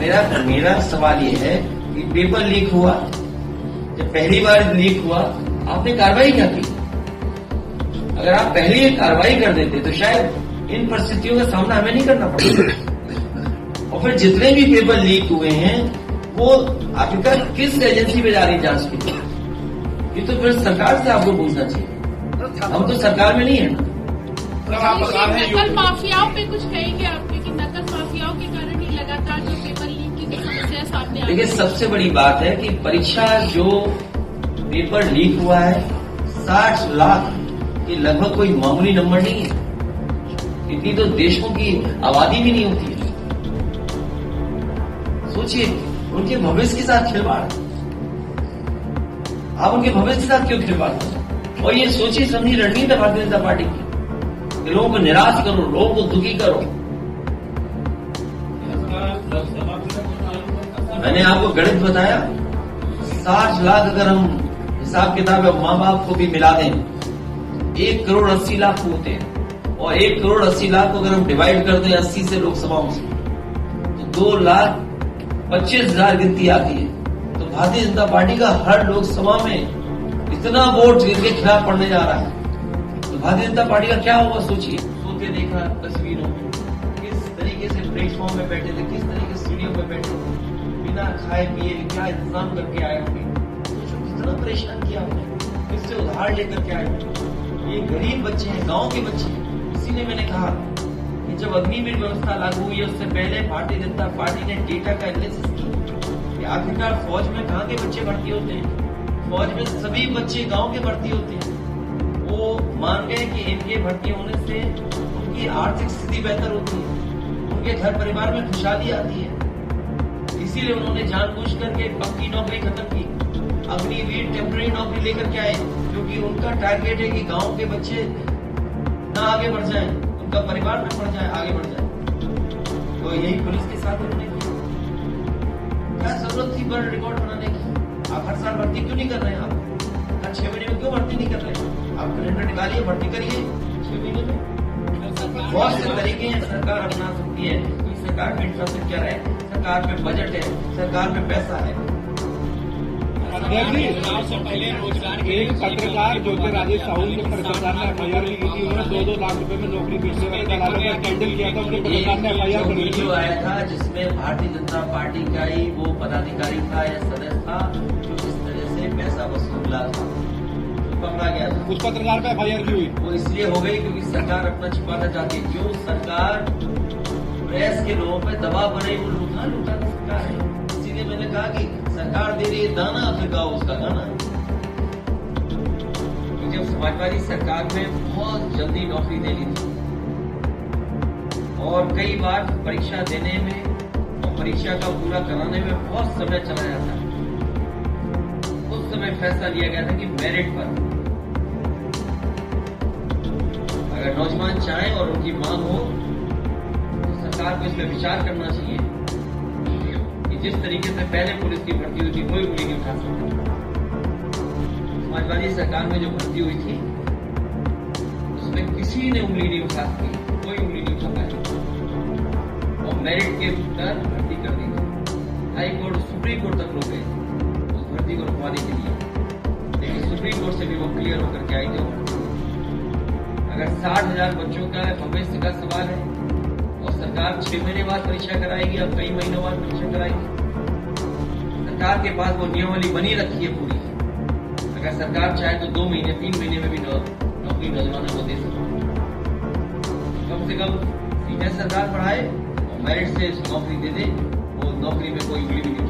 मेरा सवाल ये है कि पेपर लीक हुआ, जब पहली बार लीक हुआ आपने कार्रवाई क्या की? अगर आप पहले ये कार्रवाई कर देते तो शायद इन परिस्थितियों का सामना हमें नहीं करना पड़ता। और फिर जितने भी पेपर लीक हुए हैं वो आखिरकार किस एजेंसी में जा रही जांच के लिए? ये तो फिर सरकार से आपको पूछना चाहिए। हम तो सरकार में नहीं है ना। नकल माफियाओं पे कुछ कहेंगे आपके कि नकल माफियाओं के कारण ही लगातार जो पेपर लीक की समस्या सामने आ रही है? देखिए, सबसे बड़ी बात है कि परीक्षा जो पेपर लीक हुआ है 60 लाख, ये लगभग कोई मामूली नंबर नहीं है। इतनी तो देशों की आबादी भी नहीं होती है। सोचिए, उनके भविष्य के साथ खिलवाड़। आप उनके भविष्य के साथ क्यों खिलवाड़ करो? और ये सोचिए समझी रणनीति है भारतीय जनता पार्टी की, लोगों को निराश करो, लोगों को दुखी करो। मैंने आपको गणित बताया, 60 लाख अगर हम हिसाब किताब माँ बाप को भी मिला दें 1 करोड़ 80 लाख होते हैं, और 1 करोड़ 80 लाख को अगर हम डिवाइड कर दें 80 से लोकसभाओं से तो 2,25,000 गिनती आती है। तो भारतीय जनता पार्टी का हर लोकसभा में इतना वोट जिनके खिलाफ पड़ने जा रहा है, तो भारतीय जनता पार्टी का क्या होगा? सोचिए। सोते देखा तस्वीरों में किस तरीके से प्लेटफॉर्म में बैठे थे, किस तरीके से सीढ़ियों में बैठे थे, बिना खाए पिए क्या इंतजाम करके आए होंगे। सोचो कितना परेशान किया हमने, किससे उधार लेकर के आए होंगे। ये गरीब बच्चे हैं, गांव के बच्चे हैं। इसीलिए मैंने कहा कि जब अग्निवीर व्यवस्था लागू हुई है उससे पहले भारतीय जनता पार्टी ने डेटा का एनालिसिस किया कि आखिरकार फौज में कहाँ के बच्चे भर्ती होते हैं। फौज में सभी बच्चे गाँव के भर्ती होते हैं। वो मान गए कि इनके भर्ती होने से उनकी आर्थिक स्थिति बेहतर होती है, उनके घर परिवार में खुशहाली आती है। इसीलिए उन्होंने जानबूझ करके पक्की नौकरी खत्म की, अग्निवीर टेम्पररी नौकरी लेकर के आए, क्योंकि उनका टारगेट है कि गांव के बच्चे ना आगे बढ़ जाएं, उनका परिवार में बढ़ जाए, आगे बढ़ जाए। तो यही पुलिस के साथ उन्होंने किया। क्या जरूरत थी वर्ल्ड रिकॉर्ड बनाने की? आप हर साल भर्ती क्यों नहीं कर रहे हैं? आप हर 6 महीने में क्यों भर्ती नहीं कर रहे हैं? आप कैलेंडर निकालिए, भर्ती करिए 6 महीने में। बहुत से तरीके हैं सरकार अपना सकती है। सरकार में इंफ्रास्ट्रक्चर है, सरकार में बजट है, सरकार में पैसा है। एक पत्रकार जो कि राजेश साहू के सरकार ने एफआईआर की थी, उन्होंने 2-2 लाख रुपए में नौकरी बेचने वाले दलालों का कैंडल किया था, उनके सरकार ने एफआईआर कर दी। वीडियो आया था जिसमें भारतीय जनता पार्टी का ही वो पदाधिकारी था या सदस्य था जो इस तरह से पैसा वसूला था, पकड़ा गया था। उस पत्रकार पर एफआईआर की हुई, वो इसलिए हो गई क्योंकि सरकार अपना छिपाना चाहती है। क्यों? सरकार प्रेस के लोगों पर दबाव बनाई, वो लूटा सरकार है। इसीलिए मैंने कहा कि सरकार दे रही है दाना, फिर गाओ उसका गाना। जब समाजवादी सरकार में बहुत जल्दी नौकरी दे ली थी और कई बार परीक्षा देने में और परीक्षा का पूरा कराने में बहुत समय चला जाता, उस समय फैसला लिया गया था कि मेरिट पर अगर नौजवान चाहें और उनकी मांग हो तो सरकार को इस पर विचार करना चाहिए कि जिस तरीके से पहले पुलिस की भर्ती हुई थी कोई उंगली नहीं उठा सकता। समाजवादी सरकार में जो भर्ती हुई थी उसमें किसी ने उंगली नहीं उठा सकी, कोई उंगली नहीं उठा पाई और मेरिट के पर भर्ती कर दी थी। हाई कोर्ट, सुप्रीम कोर्ट तक लोग गए उस भर्ती को रुकवाने के लिए, लेकिन सुप्रीम कोर्ट से भी वो क्लियर होकर के आई थी। अगर 60,000 बच्चों का भविष्य का सवाल है और सरकार 6 महीने बाद परीक्षा कराएगी, अब कई महीनों बाद परीक्षा कराएगी, सरकार के पास वो नियमावली बनी रखी है पूरी। अगर सरकार चाहे तो 2 महीने 3 महीने में भी नौकरी नौजवानों को दे सकती है। कम से कम सीनियर सरकार पढ़ाए और मेरिट से नौकरी दे दे, वो नौकरी में कोई उंगली भी नहीं